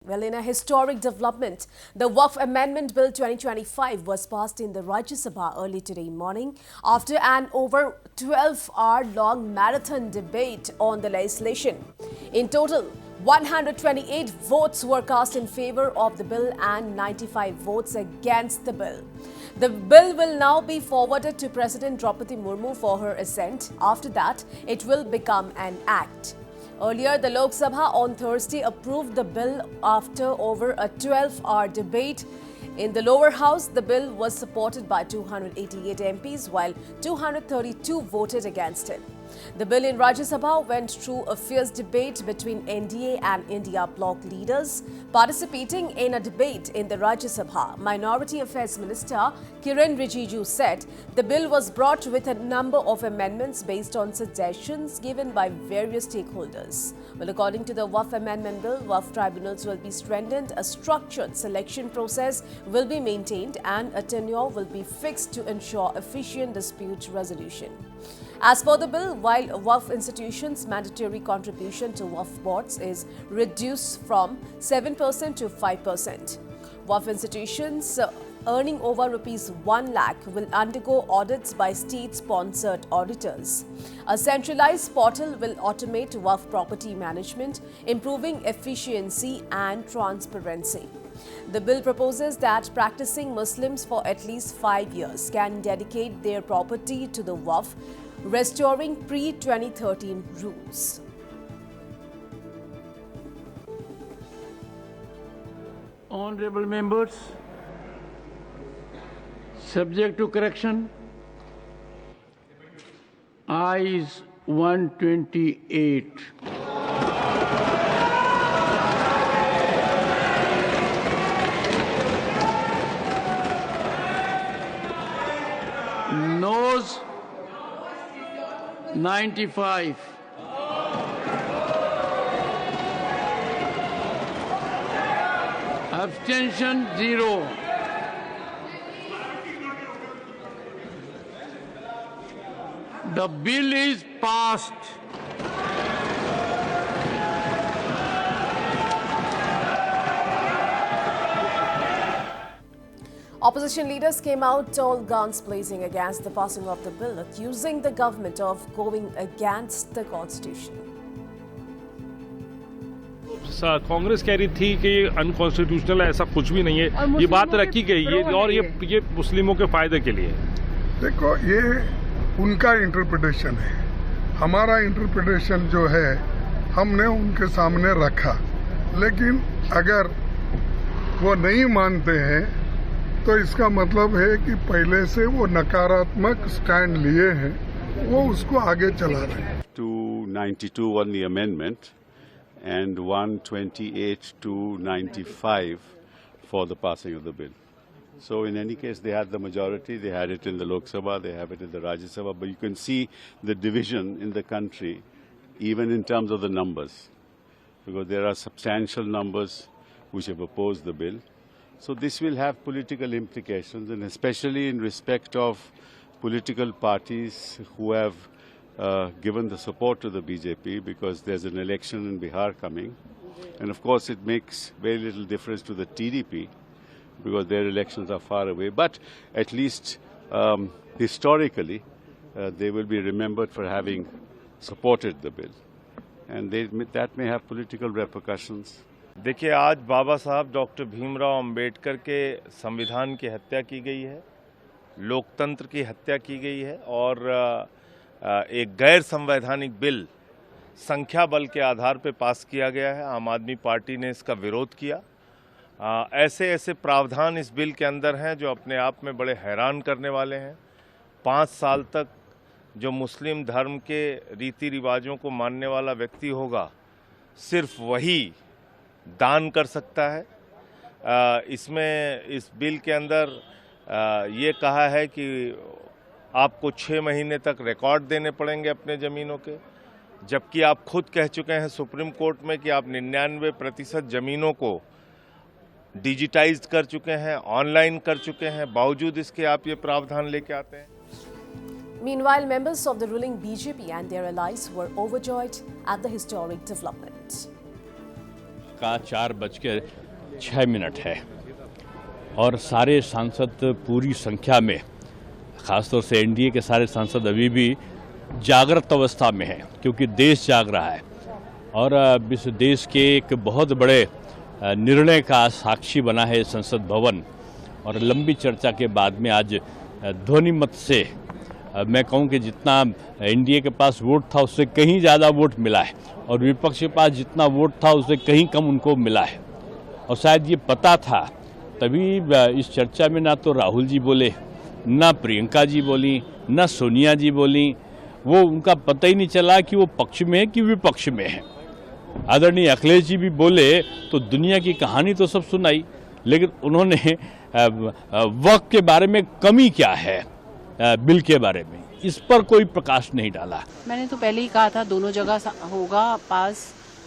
Well, in a historic development, the Waqf Amendment Bill 2025 was passed in the Rajya Sabha early today morning after an over 12-hour-long marathon debate on the legislation. In total, 128 votes were cast in favor of the bill and 95 votes against the bill. The bill will now be forwarded to President Draupadi Murmu for her assent. After that, it will become an act. Earlier, the Lok Sabha on Thursday approved the bill after over a 12-hour debate. In the lower house, the bill was supported by 288 MPs, while 232 voted against it. The bill in Rajya Sabha went through a fierce debate between NDA and India bloc leaders. Participating in a debate in the Rajya Sabha, Minority Affairs Minister Kiren Rijiju said the bill was brought with a number of amendments based on suggestions given by various stakeholders. Well, according to the Waqf Amendment Bill, Waqf tribunals will be strengthened, a structured selection process will be maintained, and a tenure will be fixed to ensure efficient dispute resolution. As per the bill, while Waqf institutions' mandatory contribution to Waqf boards is reduced from 7% to 5%, Waqf institutions earning over Rs 1 lakh will undergo audits by state-sponsored auditors. A centralized portal will automate Waqf property management, improving efficiency and transparency. The bill proposes that practicing Muslims for at least 5 years can dedicate their property to the Waqf, restoring pre-2013 rules. Honorable members, subject to correction, ayes 128. Noes 95. Abstention 0. The bill is passed. Opposition leaders came out all guns blazing against the passing of the bill, accusing the government of going against the constitution. Congress कह रही थी कि unconstitutional है, ऐसा कुछ भी नहीं है। ये बात रखी गई है और ये मुस्लिमों के फायदे के लिए। देखो, ये उनका इंटरप्रिटेशन है, हमारा इंटरप्रिटेशन जो है हमने उनके सामने रखा, लेकिन अगर वो नहीं मानते हैं तो इसका मतलब है कि पहले से वो नकारात्मक स्टैंड लिए हैं, वो उसको आगे चला रहे हैं। 292 on the amendment and 128 to 95 for the passing of the bill. So in any case, they had the majority, they had it in the Lok Sabha, they have it in the Rajya Sabha, but you can see the division in the country, even in terms of the numbers, because there are substantial numbers which have opposed the bill. So this will have political implications, and especially in respect of political parties who have given the support to the BJP, because there's an election in Bihar coming. And of course, it makes very little difference to the TDP, because their elections are far away. But at least historically, they will be remembered for having supported the bill. And that may have political repercussions. देखिए, आज बाबा साहब doctor Bhimrao Ambedkar के संविधान की हत्या की गई है, लोकतंत्र की हत्या की गई है और एक गैर संवैधानिक बिल संख्या बल के आधार पर पास किया गया है। आम आदमी पार्टी ने इसका विरोध किया। ऐसे ऐसे प्रावधान इस बिल के अंदर हैं जो अपने आप में बड़े हैरान करने वाले हैं। 5 साल तक जो मुस्लिम धर्म के रीति रिवाजों को मानने वाला व्यक्ति होगा, सिर्फ वही दान कर सकता है। इसमें इस बिल के अंदर ये कहा है कि आपको 6 महीने तक रिकॉर्ड देने पड़ेंगे अपने ज़मीनों के, जबकि आप खुद कह चुके हैं सुप्रीम कोर्ट में कि आप 99% ज़मीनों को डिजिटाइज्ड कर चुके हैं, ऑनलाइन कर चुके हैं, बावजूद इसके आप ये प्रावधान लेके आते हैं। Meanwhile, members of the ruling BJP and their allies were overjoyed at the historic development. का 4:06 है और सारे सांसद पूरी संख्या में, खासतौर से एनडीए के सारे सांसद अभी भी जागृत अवस्था में हैं, क्योंकि देश जाग रहा है और इस देश के एक बहुत बड़े निर्णय का साक्षी बना है संसद भवन। और लंबी चर्चा के बाद में आज ध्वनि मत से मैं कहूं कि जितना एनडीए के पास वोट था उससे कहीं ज़्यादा वोट मिला है और विपक्ष के पास जितना वोट था उससे कहीं कम उनको मिला है। और शायद ये पता था, तभी इस चर्चा में ना तो राहुल जी बोले, ना प्रियंका जी बोली, ना सोनिया जी बोली। वो उनका पता ही नहीं चला कि वो पक्ष में है कि विपक्ष में है। आदरणीय अखिलेश जी भी बोले तो दुनिया की कहानी तो सब सुनाई, लेकिन उन्होंने वक्त के बारे में कमी क्या है बिल के बारे में, इस पर कोई प्रकाश नहीं डाला। मैंने तो पहले ही कहा था दोनों जगह होगा पास,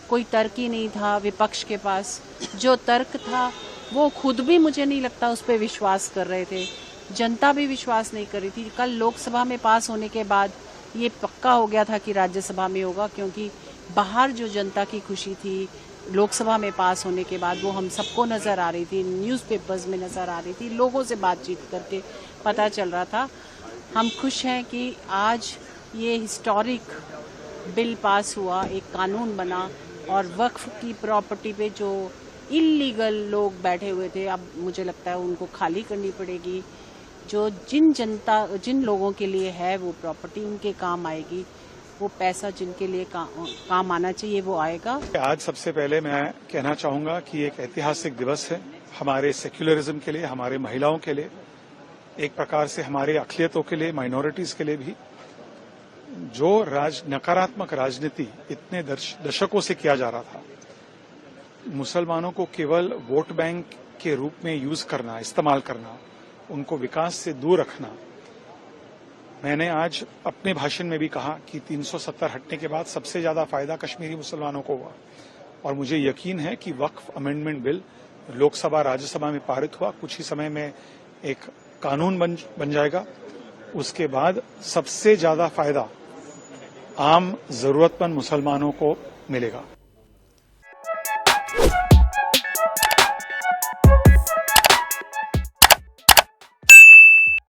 कोई तर्क ही नहीं था विपक्ष के पास। जो तर्क था वो खुद भी मुझे नहीं लगता उस पर विश्वास कर रहे थे, जनता भी विश्वास नहीं कर रही थी। कल लोकसभा में पास होने के बाद ये पक्का हो गया था कि राज्यसभा में होगा, क्योंकि बाहर जो जनता की खुशी थी लोकसभा में पास होने के बाद वो हम सबको नज़र आ रही थी, न्यूज़पेपर्स में नज़र आ रही थी, लोगों से बातचीत करके पता चल रहा था। हम खुश हैं कि आज ये हिस्टोरिक बिल पास हुआ, एक कानून बना और वक्फ की प्रॉपर्टी पे जो इल्लीगल लोग बैठे हुए थे अब मुझे लगता है उनको खाली करनी पड़ेगी। जो जिन लोगों के लिए है वो प्रॉपर्टी उनके काम आएगी, वो पैसा जिनके लिए काम आना चाहिए वो आएगा। आज सबसे पहले मैं कहना चाहूंगा कि एक ऐतिहासिक दिवस है हमारे सेक्युलरिज्म के लिए, हमारे महिलाओं के लिए, एक प्रकार से हमारे अक़लियतों के लिए, माइनॉरिटीज के लिए भी। जो नकारात्मक राजनीति इतने दशकों से किया जा रहा था, मुसलमानों को केवल वोट बैंक के रूप में यूज करना, इस्तेमाल करना, उनको विकास से दूर रखना। मैंने आज अपने भाषण में भी कहा कि 370 हटने के बाद सबसे ज्यादा फायदा कश्मीरी मुसलमानों को हुआ और मुझे यकीन है कि वक्फ अमेंडमेंट बिल लोकसभा राज्यसभा में पारित हुआ, कुछ ही समय में एक कानून बन जाएगा। उसके बाद सबसे ज्यादा फायदा आम जरूरतमंद मुसलमानों को मिलेगा।